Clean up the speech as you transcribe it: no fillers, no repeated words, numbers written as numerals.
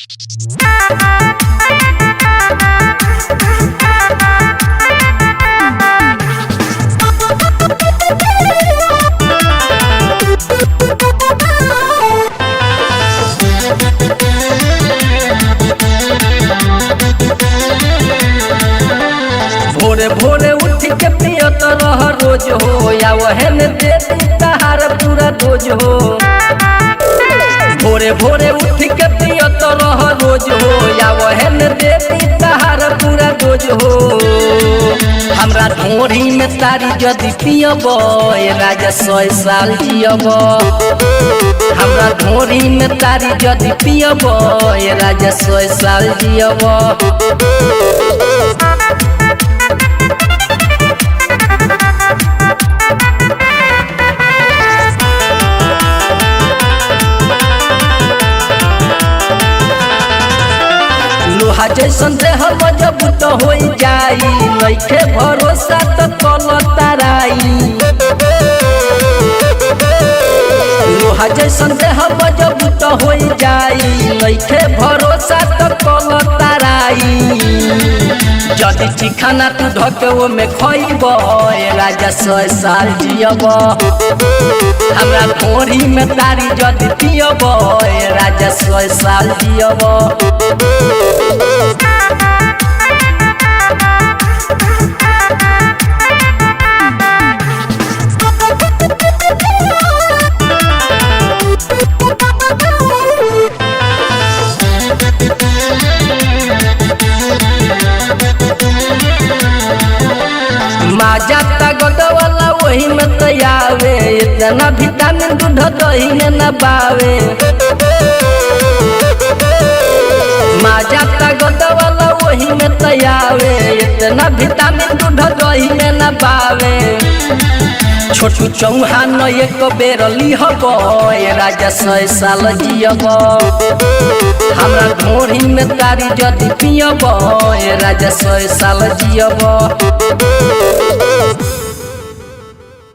भोरे भोरे उठ के पियत रह रोज हो या वहन दे तहार पूरा दोज हो। भोरे भोरे उठ के पियत रह रोज हो या वहन दे तहार पूरा दोज हो। हमरा ढोरी में तारी जदि पियब राजा 100 साल जियब। हमरा ढोरी में तारी जदि पियब राजा 100 साल जियब। लोहा जैसन देह मजबूत हो जाई, नइखे भरोसा तो कल ताराई। लोहा जैसन देह मजबूत हो जाई, नइखे भरोसा तो कल ताराई। जदि चिखाना तू ढके में खइब राजा 100 साल जियब। हमरा ढोरी में तारी जदि पियब राजा 100 साल जियब। माजा ताकत वाला वही में तयावे, इतना विटामिन दूध दही में न पावे। माजा ताकत वाला वही में तयावे, इतना विटामिन दूध दही में न पावे। छोटू चौहान एक बेर लिहब राजा 100 साल जियब। हमरा ढोरी में तारी जदि पियब राजा 100 साल जियब।